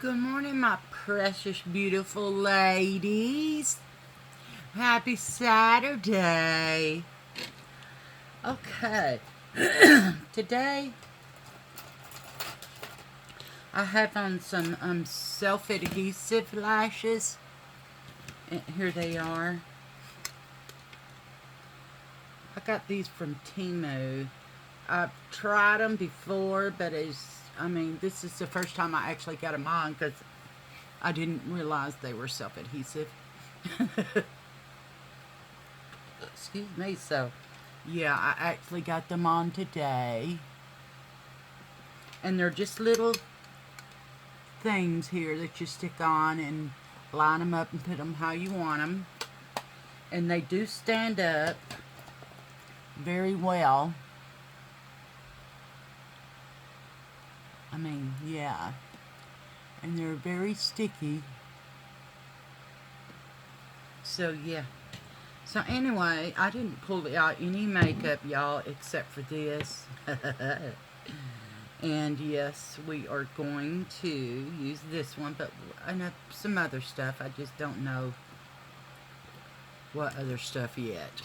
Good morning, my precious, beautiful ladies. Happy Saturday. Okay, today I have on some self-adhesive lashes. And here they are. I got these from Temu. I've tried them before, but this is the first time I actually got them on because I didn't realize they were self-adhesive. Excuse me. So, yeah, I actually got them on today. And they're just little things here that you stick on and line them up and put them how you want them. And they do stand up very well. Yeah. And they're very sticky. So, yeah. So, anyway, I didn't pull out any makeup, y'all, except for this. And yes, we are going to use this one, but I know some other stuff. I just don't know what other stuff yet.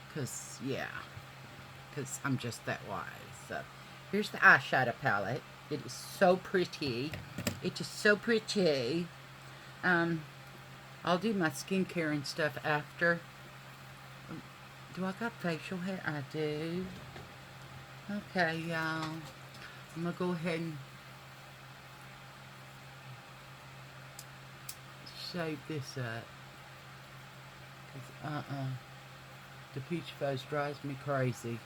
Because I'm just that wise. So, here's the eyeshadow palette. It is so pretty. It is so pretty. I'll do my skincare and stuff after. Do I got facial hair? I do. Okay, y'all. I'm going to go ahead and shave this up. Cause, the peach fuzz drives me crazy.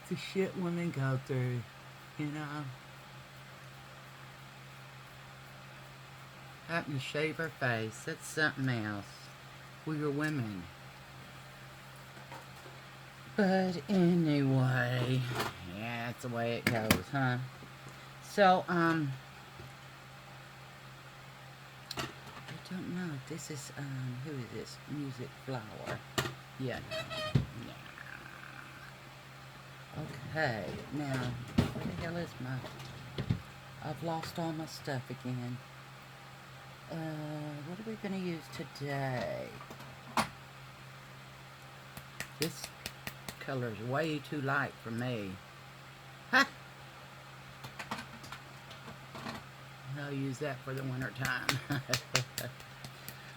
The shit women go through, you know. Having to shave her face, that's something else. We are women. But anyway, yeah, that's the way it goes, huh? So, I don't know. This is, who is this? Music Flower. Yeah. Yeah. Okay, now, where the hell is my... I've lost all my stuff again. What are we going to use today? This color is way too light for me. Huh! I'll use that for the winter time.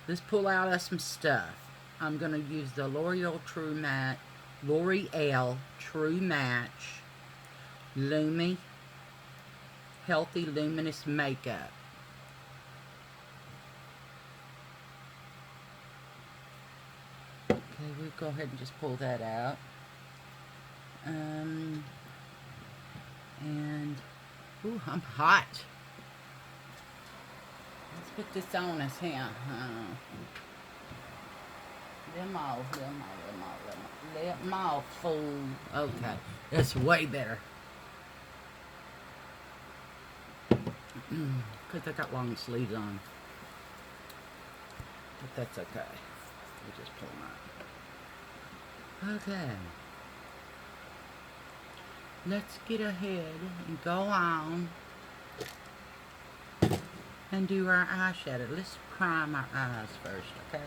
Let's pull out some stuff. I'm going to use the L'Oreal True Match Lumi Healthy Luminous Makeup. Okay, we'll go ahead and just pull that out. And, ooh, I'm hot. Let's put this on us here. Let them all fool. Okay, that's way better. Because I got long sleeves on. But that's okay. We'll just pull them out. Okay. Let's get ahead and go on and do our eyeshadow. Let's prime our eyes first, okay?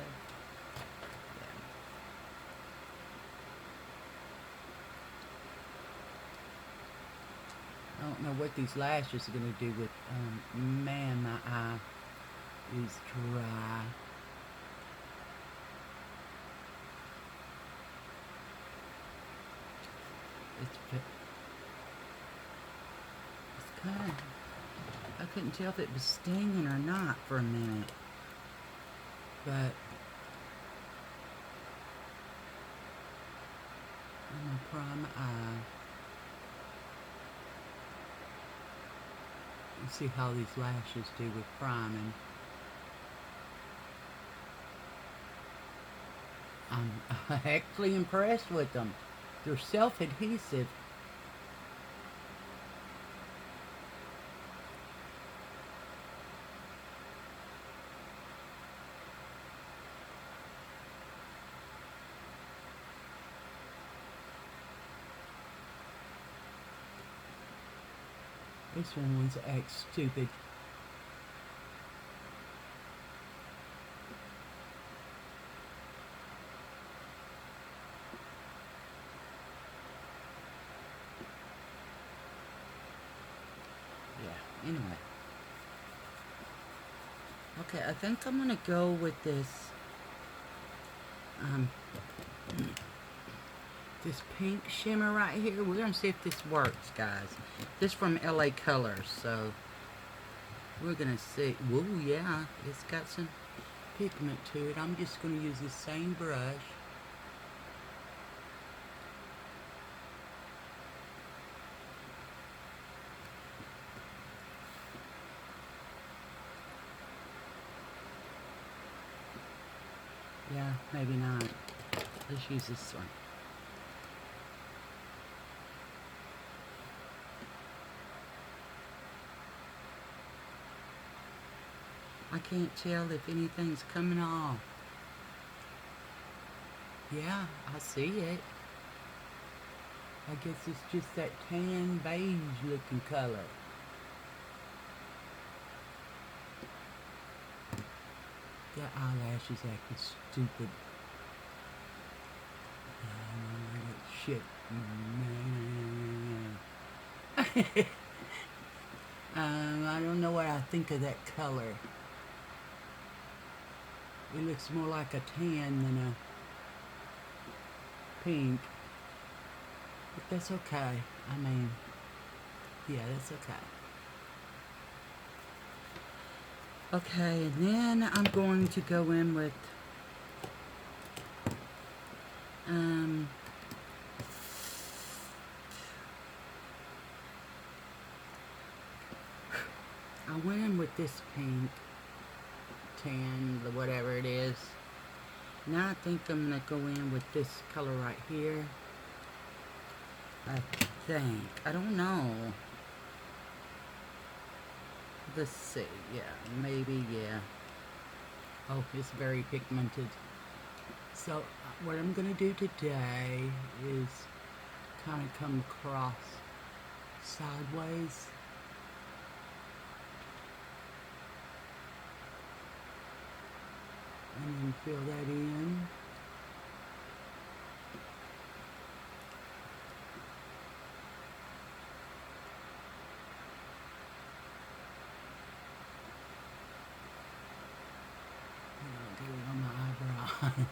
I don't know what these lashes are going to do with, man, my eye is dry. It's kind of, I couldn't tell if it was stinging or not for a minute. But I'm going to prime my eye. And see how these lashes do with priming. I'm actually impressed with them. They're self-adhesive. This one wants to act stupid. Yeah, anyway. Okay, I think I'm gonna go with this, this pink shimmer right here. We're gonna see if this works, guys. This from LA Colors, so we're gonna see. Whoa, yeah, it's got some pigment to it. I'm just gonna use the same brush. Yeah, maybe not. Let's use this one. I can't tell if anything's coming off. Yeah, I see it. I guess it's just that tan beige looking color. That eyelashes acting stupid. Shit. I don't know what I think of that color. It looks more like a tan than a pink. But that's okay. I mean, yeah, that's okay. Okay, and then I'm going to go in with I went in with this pink, tan, whatever it is. Now I think I'm gonna go in with this color right here. I think. I don't know. Let's see. Yeah, maybe, yeah. Oh, it's very pigmented. So what I'm gonna do today is kind of come across sideways. And then fill that in. And I'll get it on my eyebrow.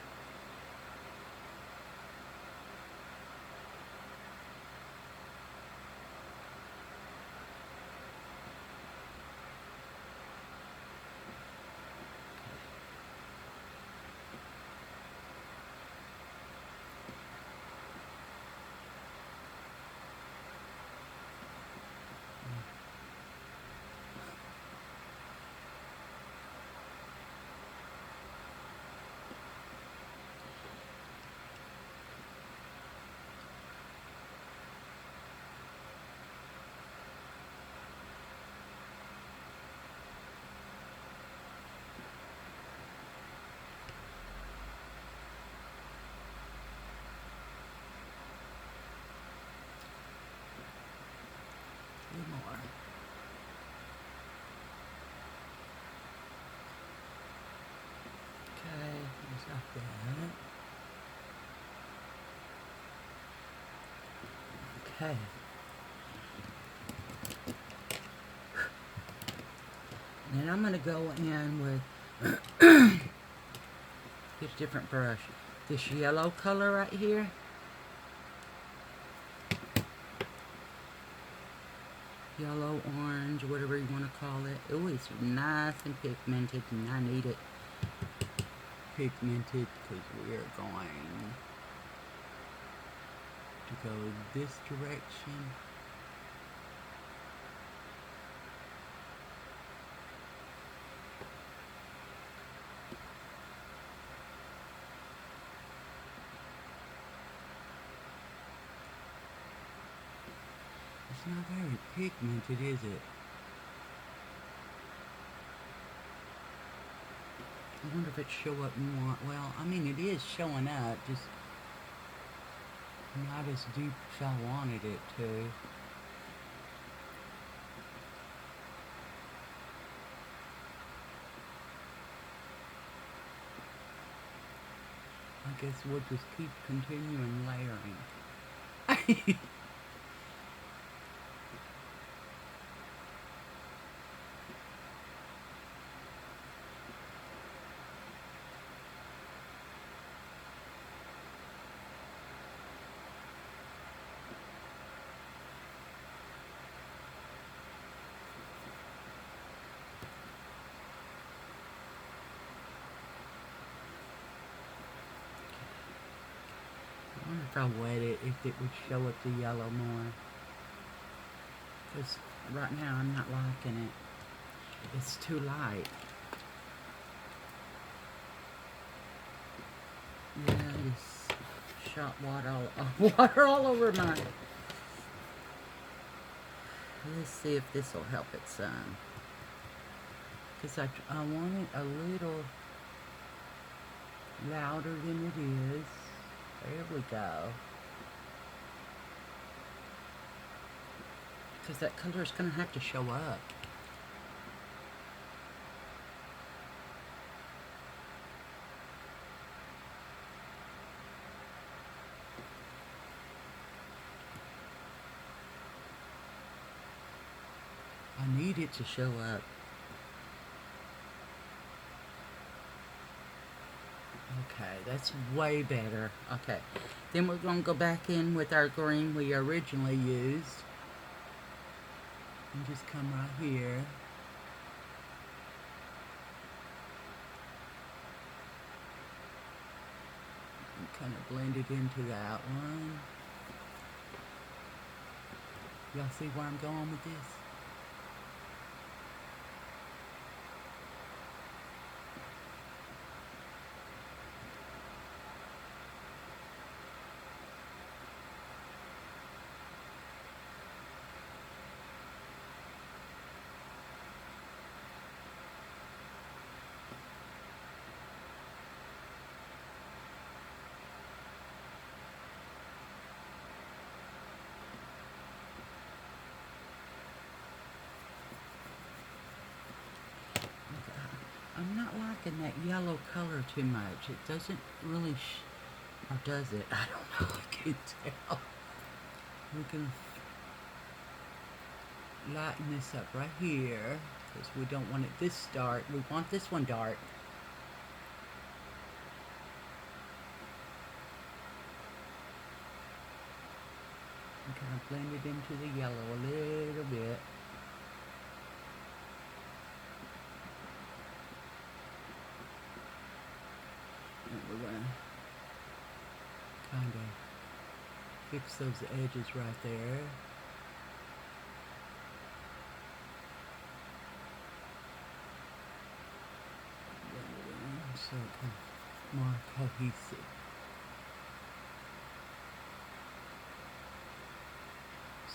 More. Okay, there's like that. Okay. Then I'm gonna go in with this different brush. This yellow color right here. Yellow, orange, whatever you want to call it. Oh, it's nice and pigmented, and I need it pigmented because we are going to go this direction. not very pigmented, is it? I wonder if it show up more. Well, I mean, it is showing up, just not as deep as I wanted it to. I guess we'll just keep continuing layering. I wonder if I wet it, if it would show up the yellow more. Because right now I'm not liking it. It's too light. Yeah, I just shot water all over mine. Let's see if this will help it some. Because I want it a little louder than it is. There we go. Because that color is going to have to show up. I need it to show up. Okay, that's way better. Okay, then we're going to go back in with our green we originally used. And just come right here. And kind of blend it into that one. Y'all see where I'm going with this? I'm not liking that yellow color too much. It doesn't really, or does it? I don't know. I can't tell. We're going to lighten this up right here because we don't want it this dark. We want this one dark. And kind of blend it into the yellow a little bit. We're going to kind of fix those edges right there. So it can be more cohesive.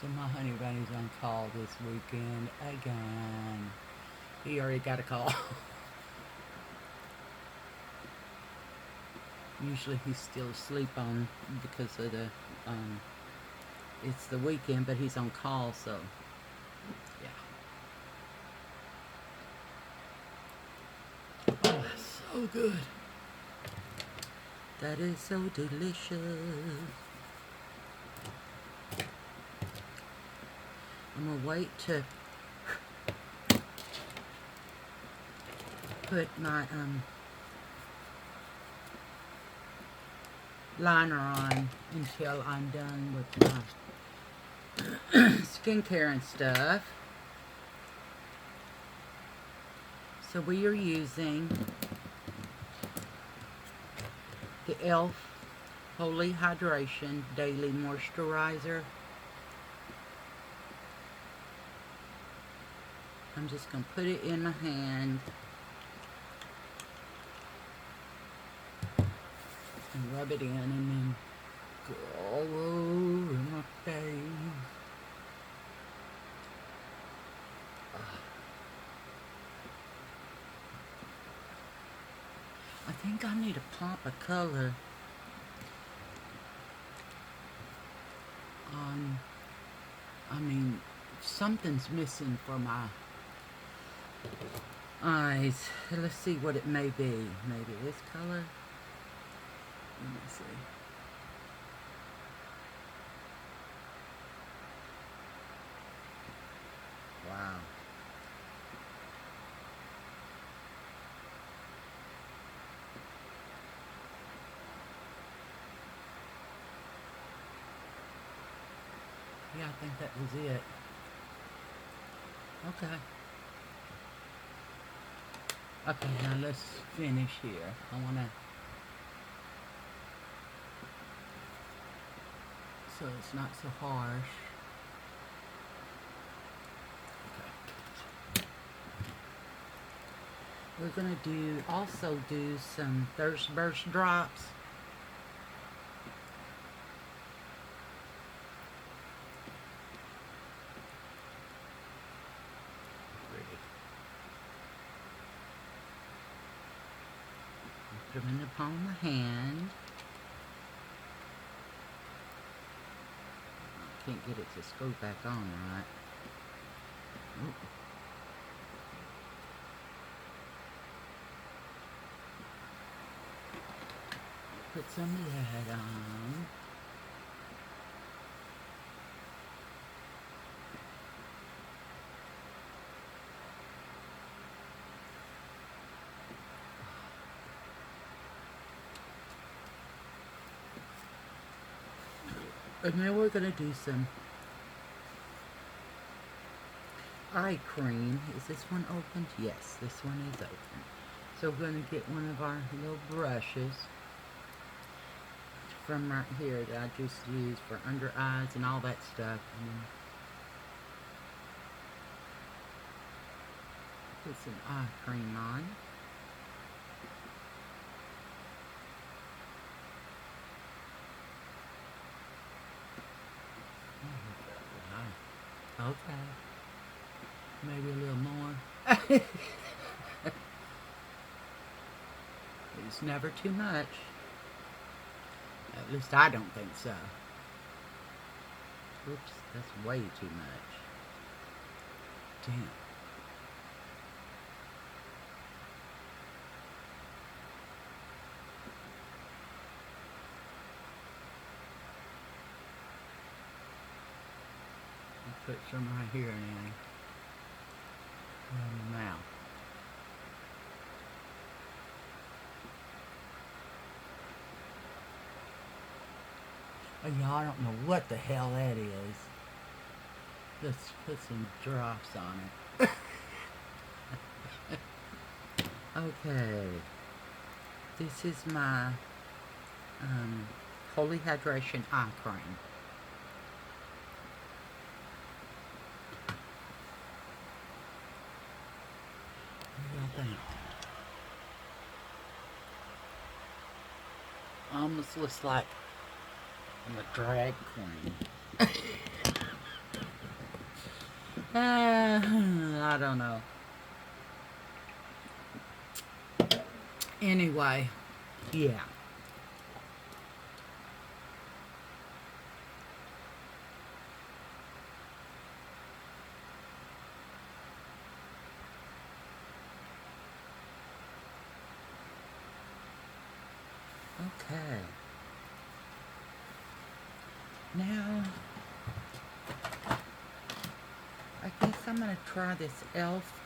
So my honey bunny's on call this weekend again. He already got a call. Usually he's still asleep on because of the, it's the weekend, but he's on call, so, yeah. Oh, that's so good. That is so delicious. I'm gonna wait to put my, liner on until I'm done with my skincare and stuff. So we are using the e.l.f. Holy Hydration Daily Moisturizer. I'm just going to put it in my hand and rub it in and then go all over my face. I think I need a pop of color on, I mean, something's missing for my eyes. Let's see what it may be. Maybe this color. Let me see. Wow. Yeah, I think that was it. Okay. Okay, now let's finish here. I want to, so it's not so harsh. Okay. We're going to also do some Thirst Burst drops. Put them in the palm of my hand. Can't get it to screw back on right. Ooh. Put some of that on. And then we're going to do some eye cream. Is this one opened? Yes, this one is open. So we're going to get one of our little brushes from right here that I just used for under eyes and all that stuff. And put some eye cream on. Okay. Maybe a little more. It's never too much. At least I don't think so. Oops, that's way too much. Damn. Put some right here now. In the mouth. Oh, y'all, I don't know what the hell that is. Let's put some drops on it. Okay. This is my Holy Hydration Eye Cream. Almost looks like I'm a drag queen. I don't know. Anyway, yeah. Okay. Now, I guess I'm going to try this e.l.f.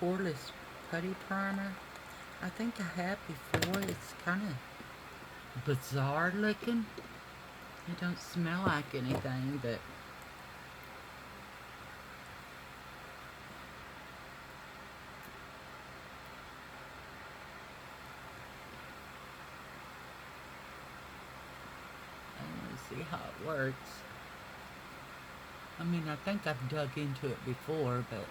Poreless Putty Primer. I think I have before. It's kind of bizarre looking. It don't smell like anything, but see how it works. I mean, I think I've dug into it before, but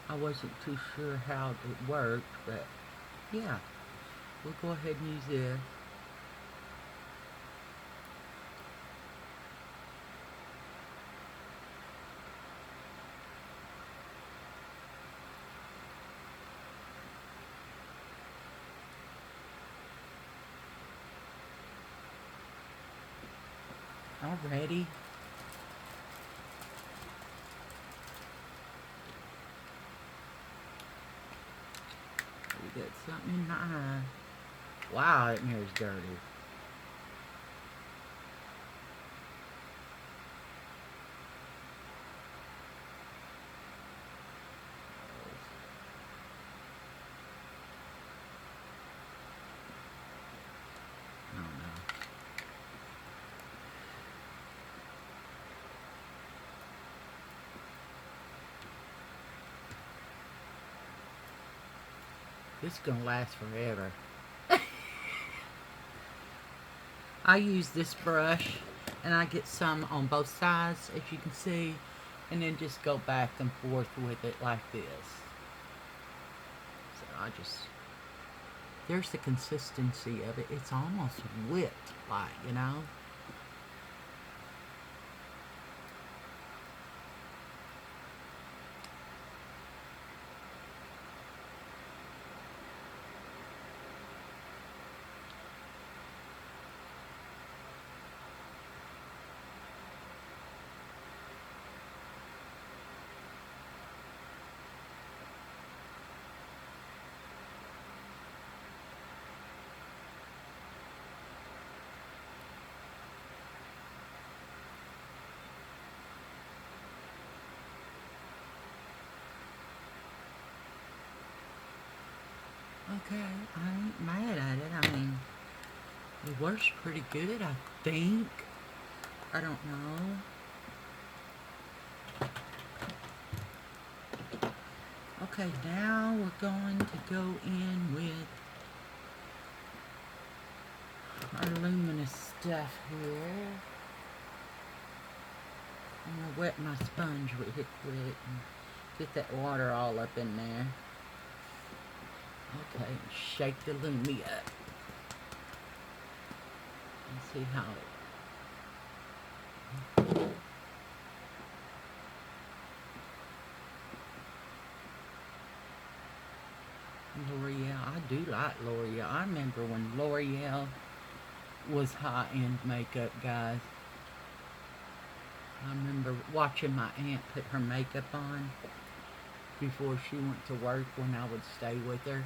I wasn't too sure how it worked, but yeah, we'll go ahead and use this. Already? We got something in my eye. Wow, that mirror's dirty. Oh no. This is gonna last forever. I use this brush and I get some on both sides, as you can see, and then just go back and forth with it like this. So I just, there's the consistency of it. It's almost whipped, like, you know. Okay, I ain't mad at it. I mean, it works pretty good, I think. I don't know. Okay, now we're going to go in with our luminous stuff here. I'm going to wet my sponge with it and get that water all up in there. Okay, shake the Lumi up. And see how it... L'Oreal, I do like L'Oreal. I remember when L'Oreal was high-end makeup, guys. I remember watching my aunt put her makeup on before she went to work when I would stay with her.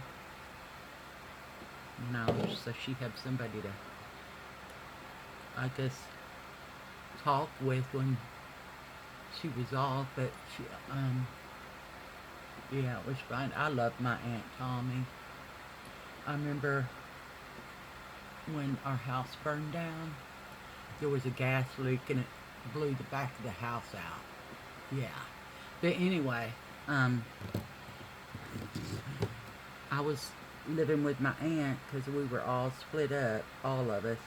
You know, so she had somebody to, I guess, talk with when she was off, but she, yeah, it was fine. I loved my Aunt Tommy. I remember when our house burned down, there was a gas leak and it blew the back of the house out. Yeah. But anyway, I was living with my aunt because we were all split up, all of us.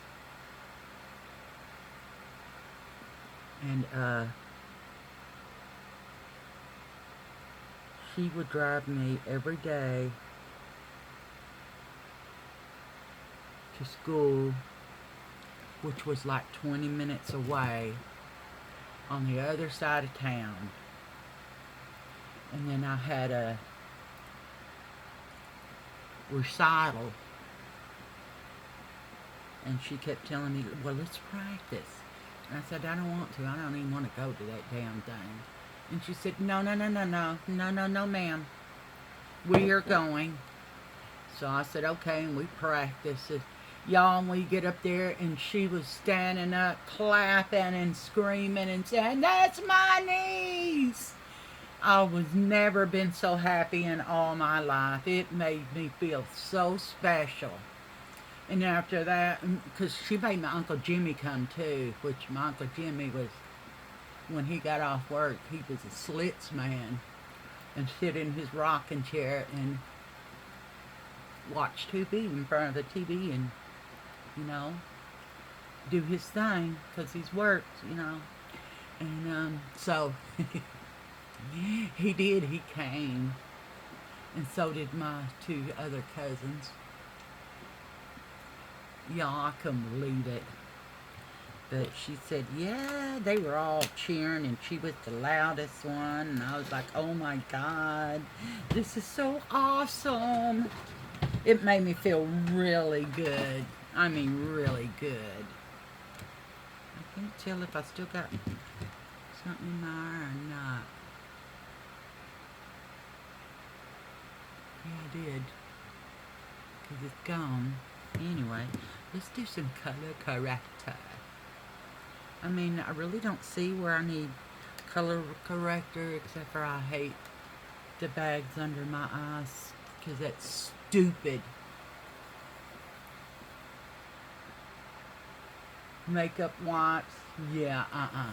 And, she would drive me every day to school, which was like 20 minutes away on the other side of town. And then I had a recital, and she kept telling me, well, let's practice. And I said, I don't want to. I don't even want to go to that damn thing. And she said, no, ma'am. We are going. So I said, okay, and we practiced it. Y'all, and we get up there, and she was standing up, clapping and screaming and saying, that's my niece. I was never been so happy in all my life. It made me feel so special. And after that, because she made my Uncle Jimmy come too, which my Uncle Jimmy was, when he got off work, he was a slits man and sit in his rocking chair and watch TV in front of the TV and, you know, do his thing because he's worked, you know. And so he did, he came. And so did my two other cousins. Y'all, I couldn't believe it. But she said, yeah, they were all cheering, and she was the loudest one. And I was like, oh my God, this is so awesome. It made me feel really good. I mean, really good. Can't tell if I still got something in my eye or not. Yeah, I did. Because it's gone. Anyway, let's do some color corrector. I mean, I really don't see where I need color corrector, except for I hate the bags under my eyes, because that's stupid. Makeup wipes, yeah, I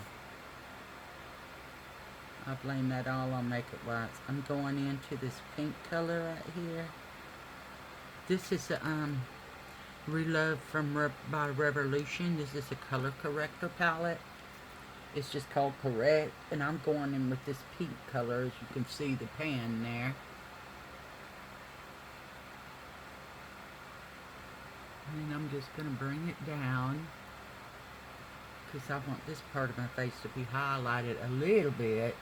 blame that all on makeup wipes. I'm going into this pink color right here. This is Relove by Revolution. This is a color corrector palette. It's just called Correct, and I'm going in with this pink color, as you can see the pan there. And I'm just going to bring it down, because I want this part of my face to be highlighted a little bit.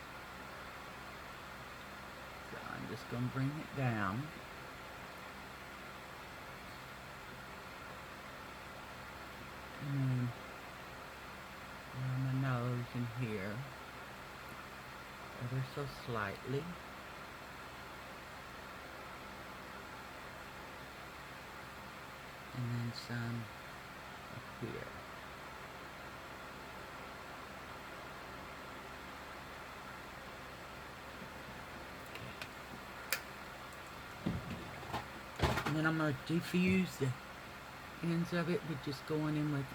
So I'm just going to bring it down. And then around my nose and here, ever so slightly. And then some up here. Okay. And then I'm going to diffuse the ends of it with just going in with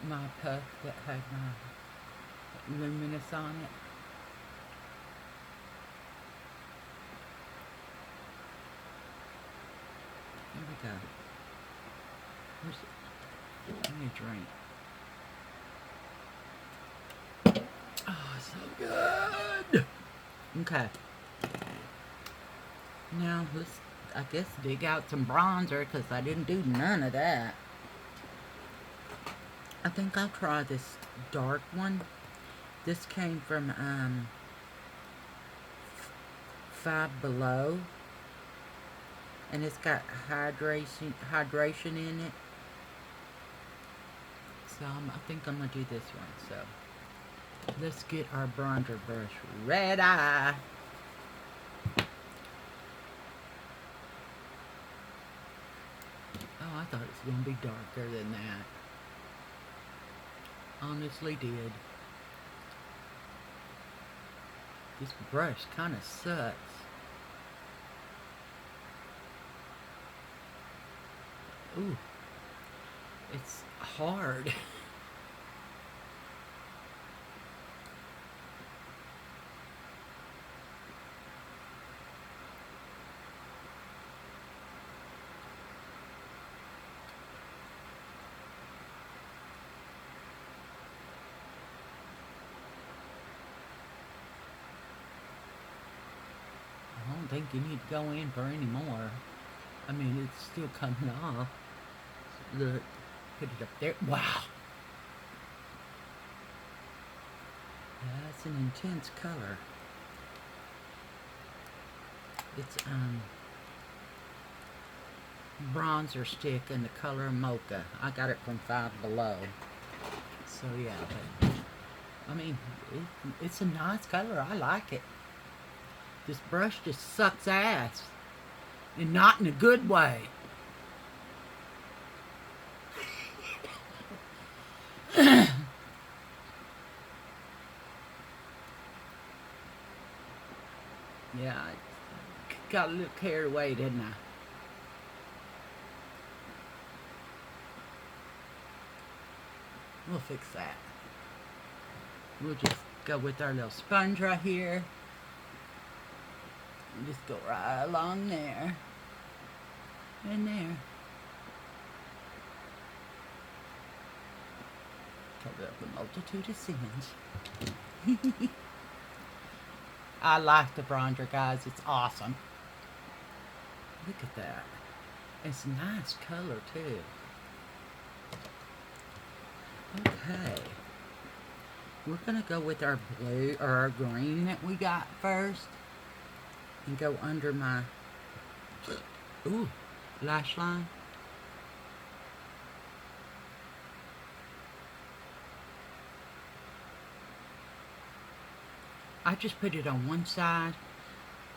my puff that had my luminous on it. Here we go. Where's it? Give me a drink. Oh, so good. Okay. Now let's, I guess, dig out some bronzer, because I didn't do none of that. I think I'll try this dark one. This came from Five Below, and it's got hydration in it. So I think I'm gonna do this one. So let's get our bronzer brush. Red Eye. Oh, I thought it was gonna be darker than that. Honestly did. This brush kind of sucks. Ooh, it's hard. I don't think you need to go in for any more. I mean, it's still coming off. Look, put it up there. Wow. That's an intense color. It's bronzer stick in the color Mocha. I got it from Five Below. So yeah, but I mean, it's a nice color. I like it. This brush just sucks ass, and not in a good way. Yeah, I got a little carried away, didn't I? We'll fix that. We'll just go with our little sponge right here. And just go right along there. And there. Cover up a multitude of sins. I like the bronzer, guys. It's awesome. Look at that. It's a nice color, too. Okay. We're going to go with our blue, or our green that we got first. And go under my, lash line. I just put it on one side,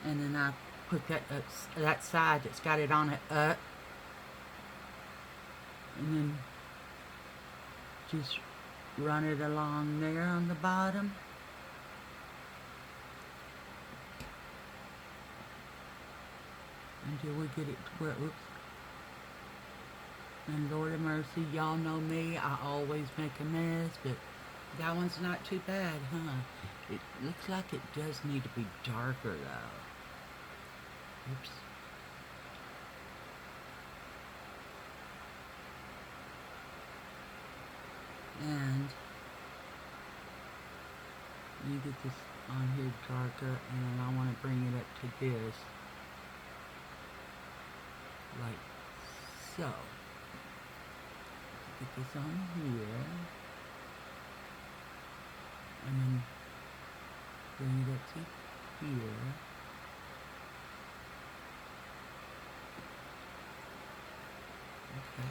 and then I put that side that's got it on it up, and then just run it along there on the bottom. Until we get it to where, oops. And Lord of mercy, y'all know me, I always make a mess, but that one's not too bad, huh? It looks like it does need to be darker though. Oops. And you get this on here darker, and I want to bring it up to this, like so. Get this on here, and then bring it up to here. Okay.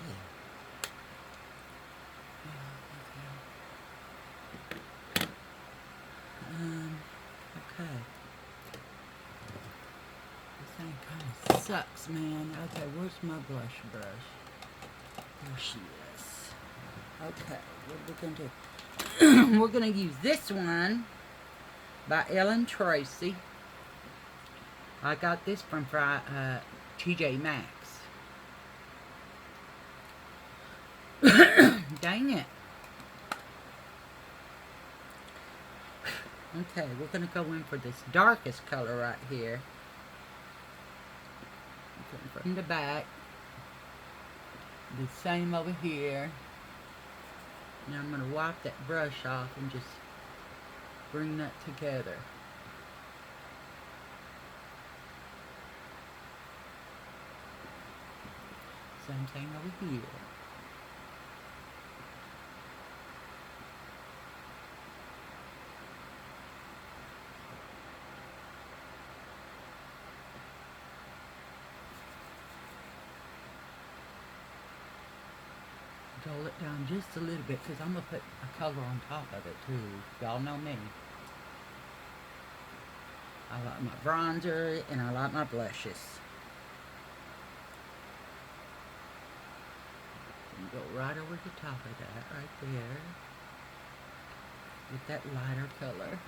Okay. This thing kind of sucks, man. Okay, where's my blush brush? There she is. Okay, what we're gonna do? We're gonna use this one by Ellen Tracy. I got this from TJ Maxx. Dang it. Okay, we're going to go in for this darkest color right here. From the back. The same over here. Now I'm going to wipe that brush off and just bring that together. Same thing over here. Dull it down just a little bit because I'm going to put a color on top of it too. Y'all know me. I like my bronzer and I like my blushes. And go right over the top of that right there with that lighter color.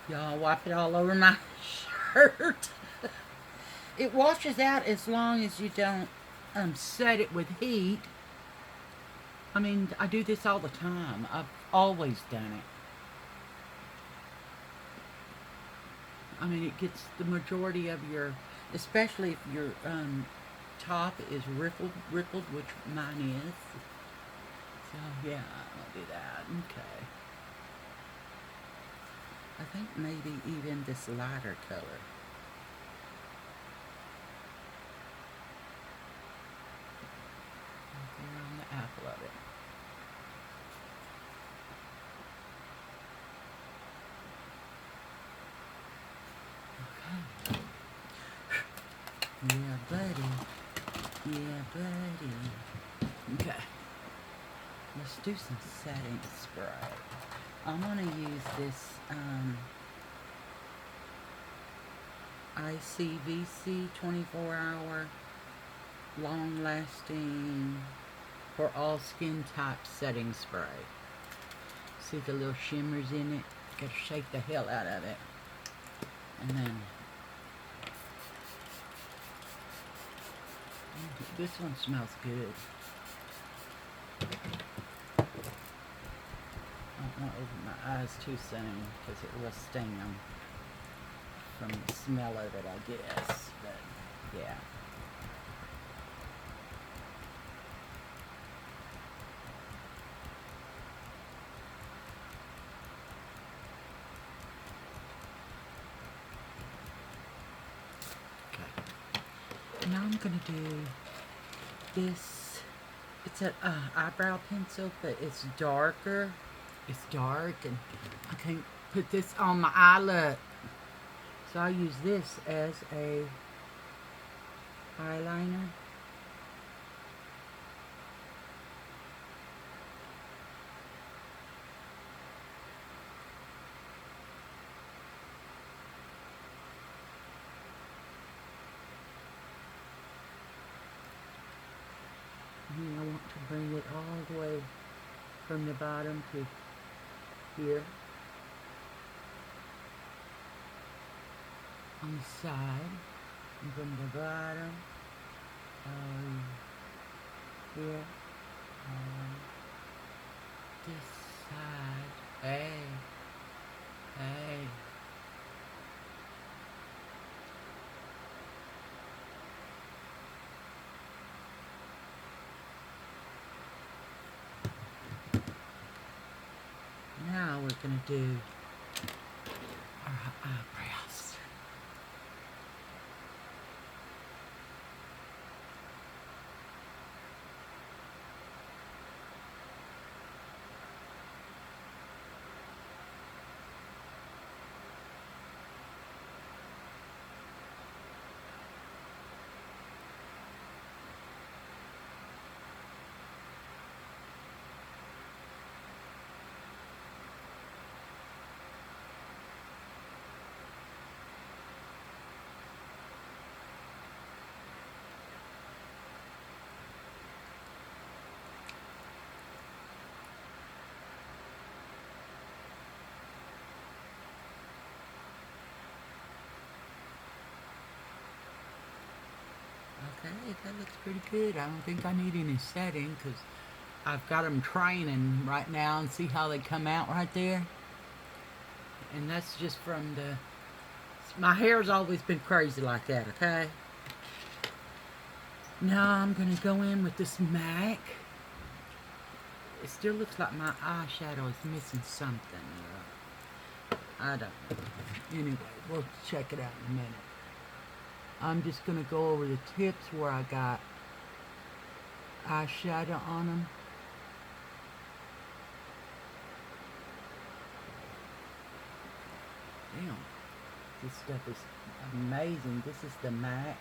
Y'all, wipe it all over my shirt. It washes out as long as you don't set it with heat. I mean, I do this all the time. I've always done it. I mean, it gets the majority of your, especially if your top is rippled, which mine is. So yeah, I'll do that. Okay. I think maybe even this lighter color. Right there on the apple of it. Okay. Yeah, buddy. Yeah, buddy. Okay. Let's do some setting spray. I'm going to use this ICVC 24-hour long-lasting for all skin types setting spray. See the little shimmers in it? Gotta shake the hell out of it. And then this one smells good. I don't want to open my eyes too soon because it will sting them from the smell of it, I guess. But yeah. Okay. Now I'm gonna do this. It's an eyebrow pencil, but it's darker. It's dark, and I can't put this on my eye look. So I use this as a eyeliner. bring it all the way from the bottom to here on the side, and from the bottom here on this side. Hey, hey. Now we're going to do our eyebrows. Okay, that looks pretty good. I don't think I need any setting because I've got them training right now and see how they come out right there. And that's just from the... My hair's always been crazy like that, okay? Now I'm going to go in with this MAC. It still looks like my eyeshadow is missing something. I don't know. Anyway, we'll check it out in a minute. I'm just going to go over the tips where I got eyeshadow on them. Damn, this stuff is amazing. This is the MAC.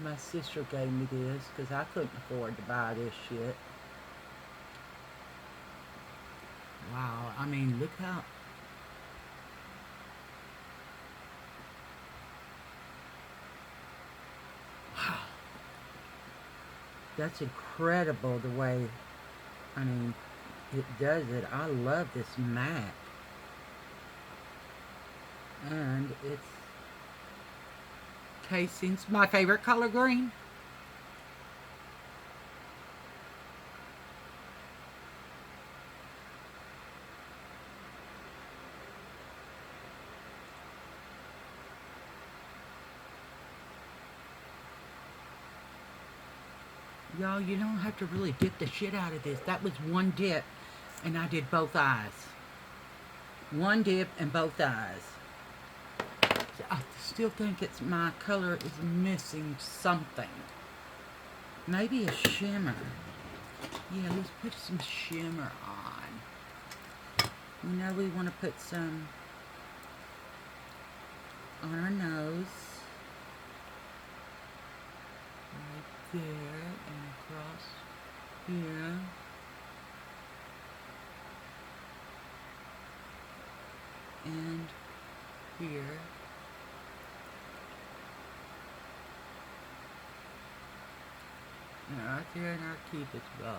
My sister gave me this because I couldn't afford to buy this shit. Wow, I mean, look how... Wow. That's incredible the way, I mean, it does it. I love this MAC. And it's casing's my favorite color, green. Y'all, you don't have to really dip the shit out of this. That was one dip, and I did both eyes. One dip and both eyes. I still think it's my color is missing something. Maybe a shimmer. Yeah, let's put some shimmer on. You know we want to put some on our nose. Right there and across here. And here. And right there in our cupid's bow.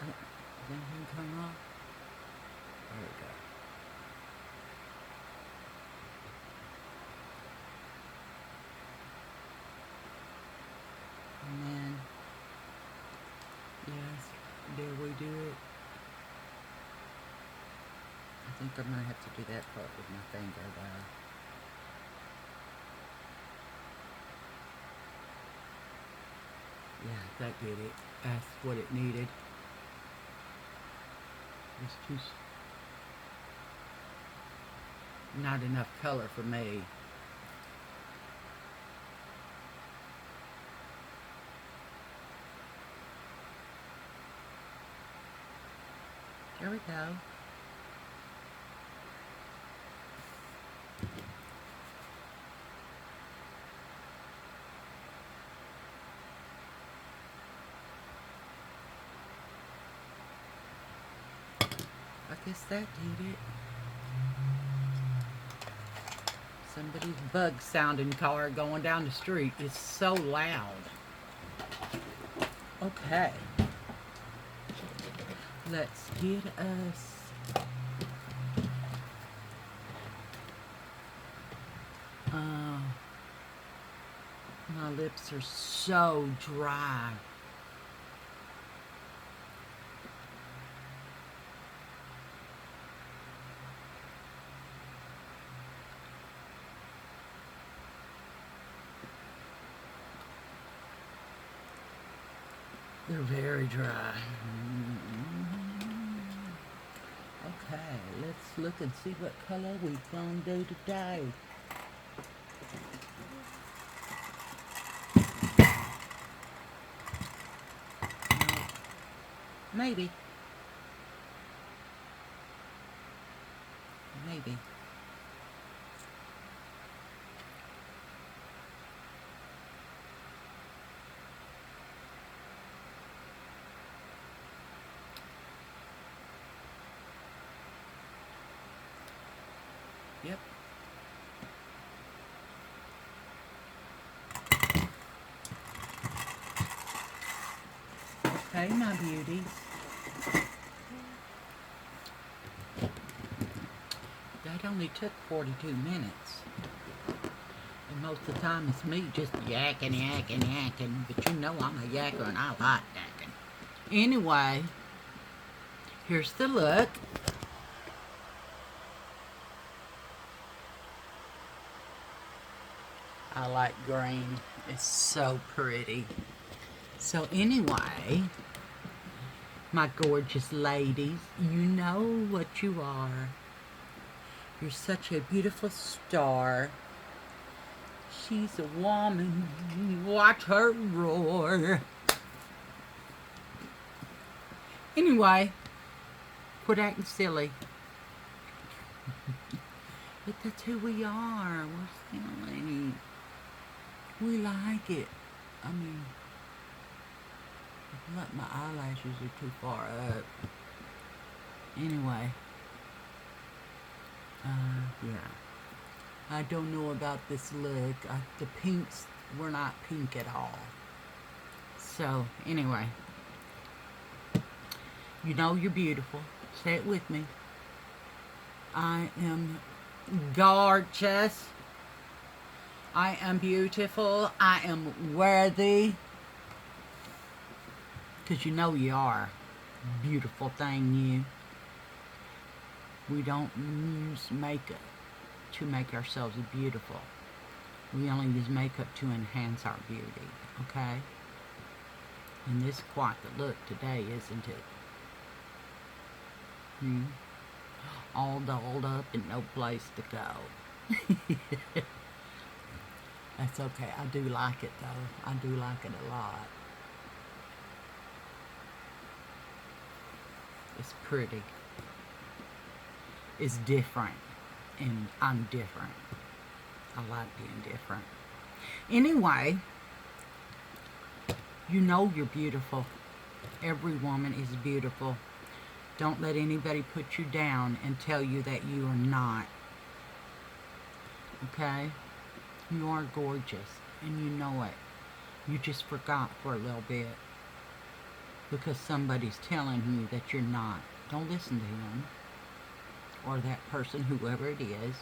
Oh, is anything coming off? There we go. And then, yes, there we do it. I think I'm going to have to do that part with my finger though. Yeah, that did it. That's what it needed. It's just not enough color for me. There we go. I guess that did it. Somebody's bug sounding car going down the street is so loud. Okay. Let's get us my lips are so dry. They're very dry. Okay, let's look and see what color we're gonna do today. Maybe. Maybe. Yep. Okay, my beauties. That only took 42 minutes. And most of the time it's me just yakking. But you know I'm a yacker and I like yakking. Anyway, here's the look. I like green. It's so pretty. So anyway, my gorgeous ladies, you know what you are. You're such a beautiful star. She's a woman. Watch her roar. Anyway, quit acting silly. But that's who we are. We're silly. We like it. I mean, look, my eyelashes are too far up. Anyway. Yeah. I don't know about this look. The pinks were not pink at all. So, anyway. You know you're beautiful. Say it with me. I am gorgeous. I am beautiful. I am worthy. Because you know you are. Beautiful thing, you. We don't use makeup to make ourselves beautiful. We only use makeup to enhance our beauty, okay? And this is quite the look today, isn't it? All dolled up and no place to go. That's okay. I do like it, though. I do like it a lot. It's pretty. It's different. And I'm different. I like being different. Anyway, you know you're beautiful. Every woman is beautiful. Don't let anybody put you down and tell you that you are not. Okay? You are gorgeous. And you know it. You just forgot for a little bit. Because somebody's telling you that you're not. Don't listen to him. Or that person, whoever it is.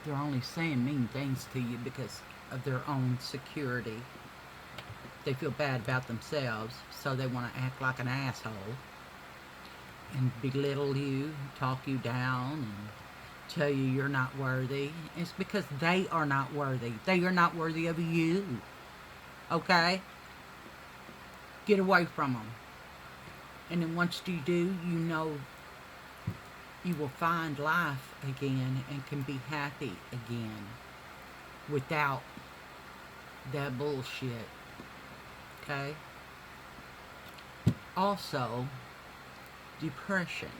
They're only saying mean things to you because of their own security. They feel bad about themselves, so they want to act like an asshole and belittle you, talk you down, and tell you you're not worthy. It's because they are not worthy. They are not worthy of you. Okay? Get away from them. And then once you do, you know you will find life again and can be happy again without that bullshit. Okay? Also, depression.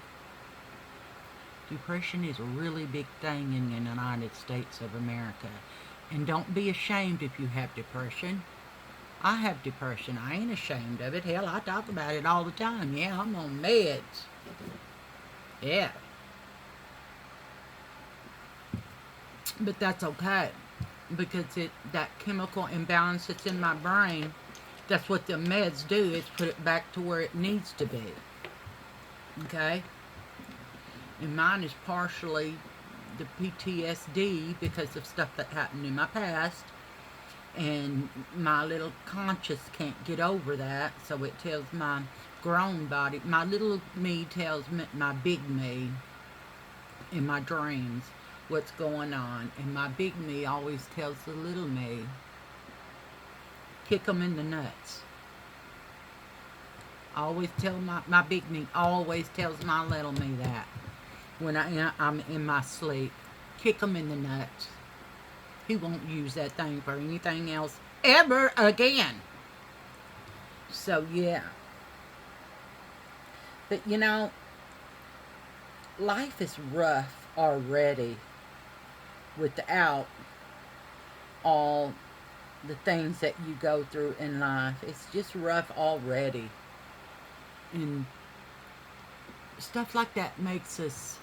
Depression is a really big thing in the United States of America. And don't be ashamed if you have depression. I have depression. I ain't ashamed of it. Hell, I talk about it all the time. Yeah, I'm on meds. Yeah. But that's okay, because that chemical imbalance that's in my brain, that's what the meds do, is put it back to where it needs to be. Okay? And mine is partially the PTSD because of stuff that happened in my past. And my little conscious can't get over that, so it tells my grown body. My little me tells my big me in my dreams what's going on. And my big me always tells the little me, kick them in the nuts. Always tell my big me always tells my little me that when I'm in my sleep. Kick them in the nuts. He won't use that thing for anything else ever again. So, yeah. But, you know, life is rough already without all the things that you go through in life. It's just rough already. And stuff like that makes us,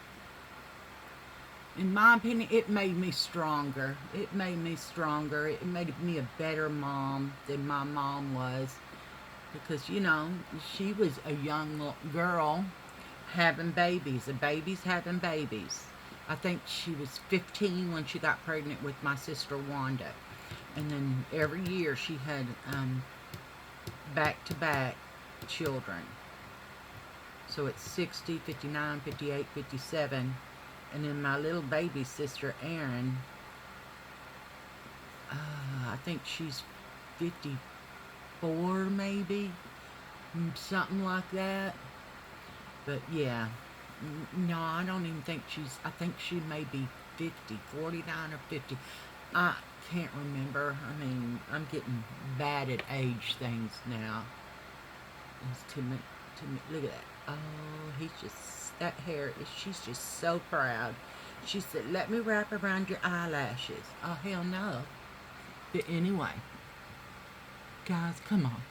in my opinion, it made me stronger. It made me stronger. It made me a better mom than my mom was. Because, you know, she was a young girl having babies. The babies having babies. I think she was 15 when she got pregnant with my sister Wanda. And then every year she had back-to-back children. So it's 60, 59, 58, 57. And then my little baby sister, Erin, I think she's 54 maybe. Something like that. But yeah. No, I don't even think I think she may be 50, 49 or 50. I can't remember. I mean, I'm getting bad at age things now. It's too much. Look at that. Oh, he's just, that hair, she's just so proud. She said, let me wrap around your eyelashes. Oh, hell no. But anyway, guys, come on.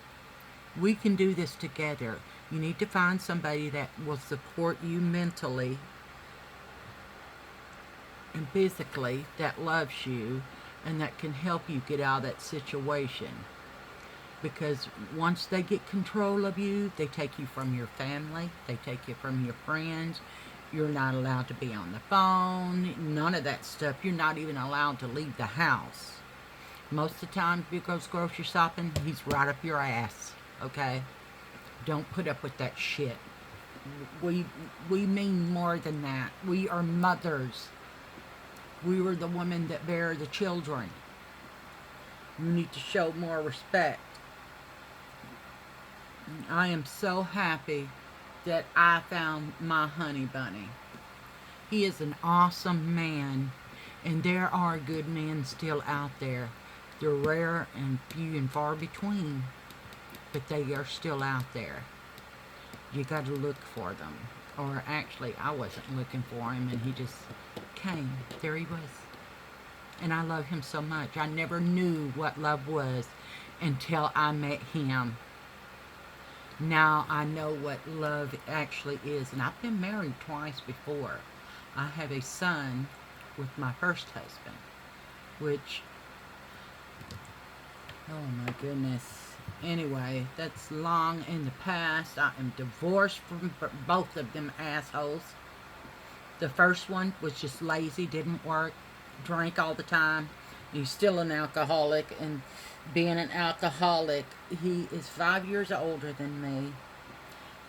We can do this together. You need to find somebody that will support you mentally and physically, that loves you, and that can help you get out of that situation. Because once they get control of you, they take you from your family, they take you from your friends. You're not allowed to be on the phone, none of that stuff. You're not even allowed to leave the house. Most of the time, if you go grocery shopping, he's right up your ass, okay? Don't put up with that shit. We mean more than that. We are mothers. We were the women that bear the children. You need to show more respect. I am so happy that I found my honey bunny. He is an awesome man, and there are good men still out there. They're rare and few and far between, but they are still out there. You got to look for them. Or actually, I wasn't looking for him, and he just came. There he was. And I love him so much. I never knew what love was until I met him. Now I know what love actually is. And I've been married twice before. I have a son with my first husband, which, oh my goodness. Anyway, that's long in the past. I am divorced from both of them assholes. The first one was just lazy, didn't work, drank all the time. He's still an alcoholic, and being an alcoholic, he is 5 years older than me,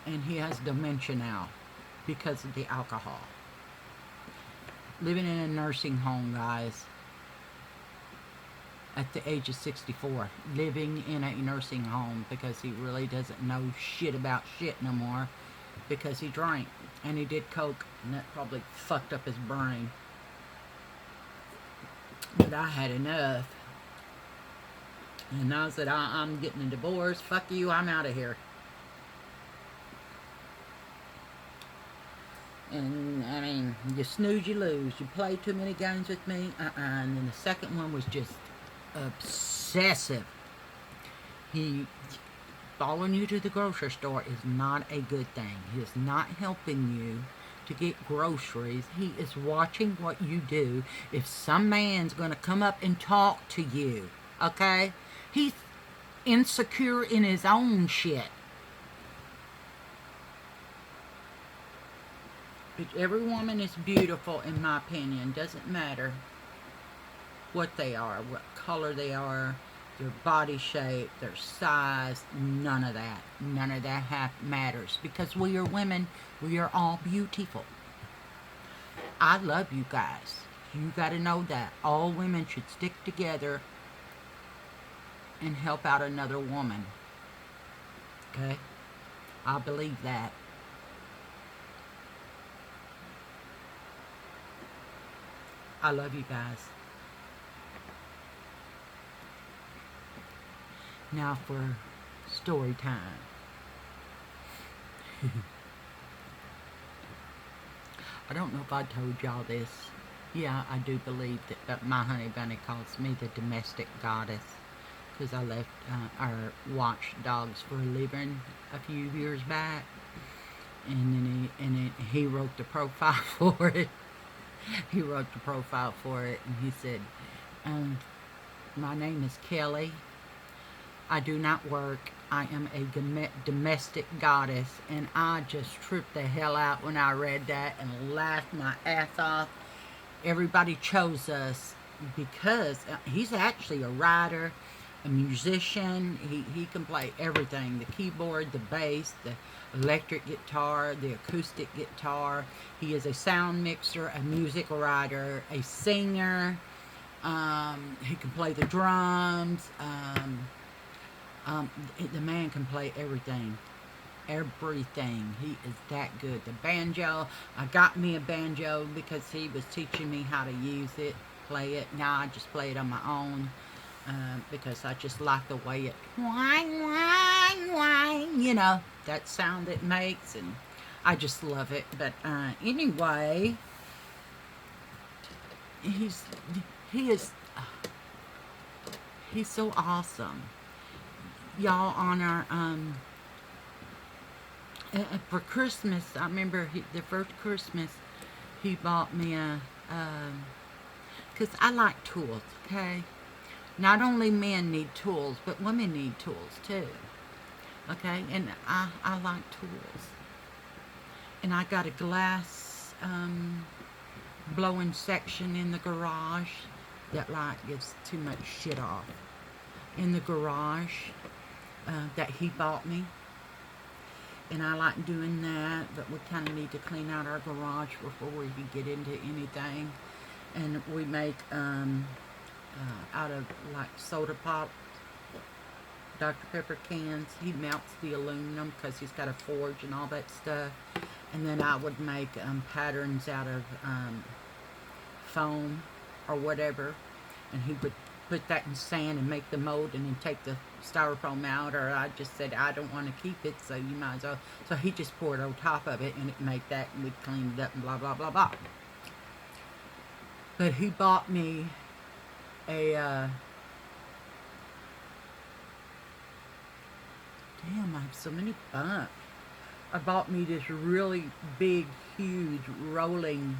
and he has dementia now because of the alcohol. Living in a nursing home, guys, at the age of 64. Living in a nursing home because he really doesn't know shit about shit no more because he drank, and he did coke, and that probably fucked up his brain. But I had enough. And I said, I'm getting a divorce. Fuck you, I'm out of here. And, I mean, you snooze, you lose. You play too many games with me. And then the second one was just obsessive. He, following you to the grocery store is not a good thing. He is not helping you to get groceries. He is watching what you do. If some man's going to come up and talk to you, okay? He's insecure in his own shit. But every woman is beautiful, in my opinion. Doesn't matter what they are, what color they are, their body shape, their size, none of that. None of that matters. Because we are women, we are all beautiful. I love you guys. You got to know that. All women should stick together and help out another woman. Okay? I believe that. I love you guys. Now for story time. I don't know if I told y'all this. Yeah, I do believe that my honey bunny calls me the domestic goddess, because I left our watchdogs for a living a few years back, and then he wrote the profile for it. He wrote the profile for it, and he said, my name is Kelly. I do not work. I am a domestic goddess. And I just tripped the hell out when I read that and laughed my ass off. Everybody chose us because he's actually a writer, a musician. He can play everything. The keyboard, the bass, the electric guitar, the acoustic guitar. He is a sound mixer, a music writer, a singer. He can play the drums. The man can play everything. Everything. He is that good. The banjo, I got me a banjo because he was teaching me how to use it, play it. Now I just play it on my own because I just like the way it whine, whine, whine, you know, that sound it makes, and I just love it. But anyway, he's so awesome. Y'all, on our for Christmas, I remember the first Christmas he bought me a because I like tools. Okay, not only men need tools, but women need tools too. Okay, and I like tools, and I got a glass blowing section in the garage that like gets too much shit off in the garage. That he bought me, and I like doing that, but we kind of need to clean out our garage before we can get into anything. And we make out of like soda pop Dr. Pepper cans. He melts the aluminum because he's got a forge and all that stuff, and then I would make patterns out of foam or whatever, and he would put that in sand and make the mold and then take the styrofoam out, or I just said I don't want to keep it, so you might as well. So he just poured on top of it and it made that, and we cleaned it up and blah blah blah blah. But he bought me a damn, I have so many bumps. I bought me this really big, huge rolling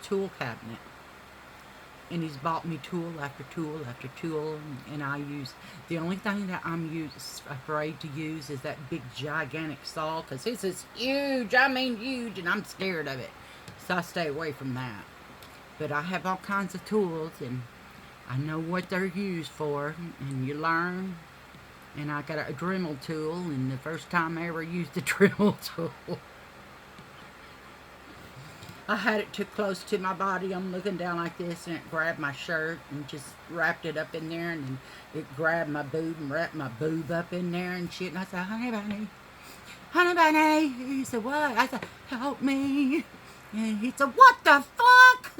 tool cabinet. And he's bought me tool after tool after tool, and I use, the only thing that I'm afraid to use is that big gigantic saw, because this is huge, I mean huge, and I'm scared of it, so I stay away from that. But I have all kinds of tools, and I know what they're used for, and you learn. And I got a Dremel tool, and the first time I ever used a Dremel tool, I had it too close to my body. I'm looking down like this, and it grabbed my shirt and just wrapped it up in there, and then it grabbed my boob and wrapped my boob up in there and shit. And I said, honey bunny. He said, what? I said, help me. And he said, what the fuck?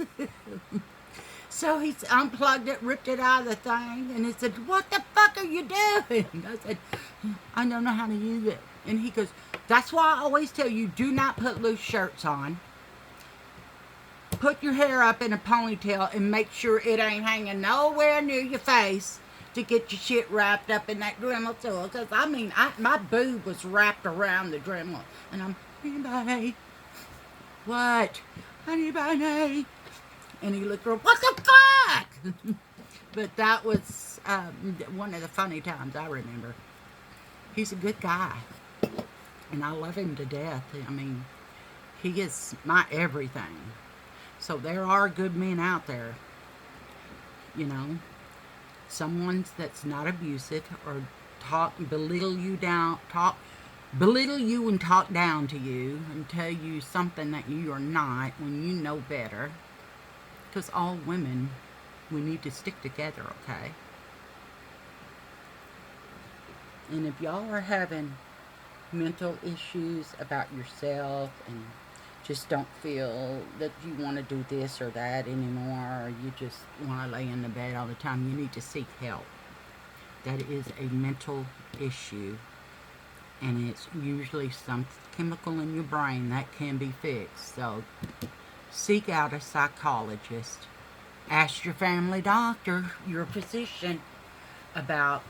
So he unplugged it, ripped it out of the thing, and he said, what the fuck are you doing? I said, I don't know how to use it. And he goes, that's why I always tell you, do not put loose shirts on. Put your hair up in a ponytail and make sure it ain't hanging nowhere near your face to get your shit wrapped up in that Dremel tool. Because, I mean, my boob was wrapped around the Dremel. And I'm, honey bunny. What? Honey bunny. And he looked around, what the fuck? But that was one of the funny times I remember. He's a good guy. And I love him to death. I mean, he is my everything. So there are good men out there. You know, someone that's not abusive or belittle you and talk down to you and tell you something that you are not when you know better. Because all women, we need to stick together, okay? And if y'all are having mental issues about yourself and just don't feel that you want to do this or that anymore, or you just want to lay in the bed all the time, you need to seek help. That is a mental issue, and it's usually some chemical in your brain that can be fixed. So seek out a psychologist. Ask your family doctor, your physician, about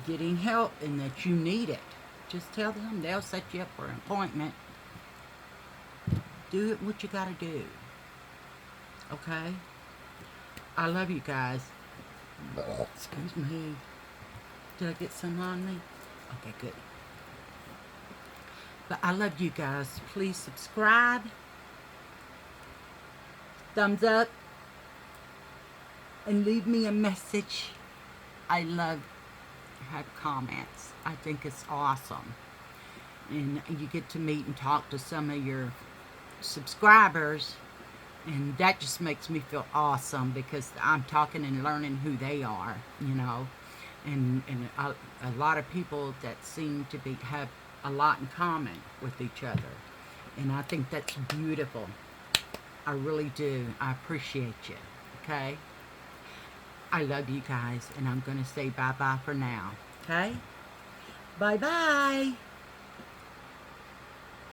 getting help and that you need it. Just tell them, they'll set you up for an appointment. Do what you gotta do. Okay? I love you guys. Excuse me. Did I get some on me? Okay, good. But I love you guys. Please subscribe. Thumbs up. And leave me a message. I love to have comments. I think it's awesome. And you get to meet and talk to some of your subscribers, and that just makes me feel awesome because I'm talking and learning who they are, you know, and a lot of people that seem to have a lot in common with each other, and I think that's beautiful. I really do. I appreciate you. Okay, I love you guys, and I'm gonna say bye-bye for now. Okay, bye-bye.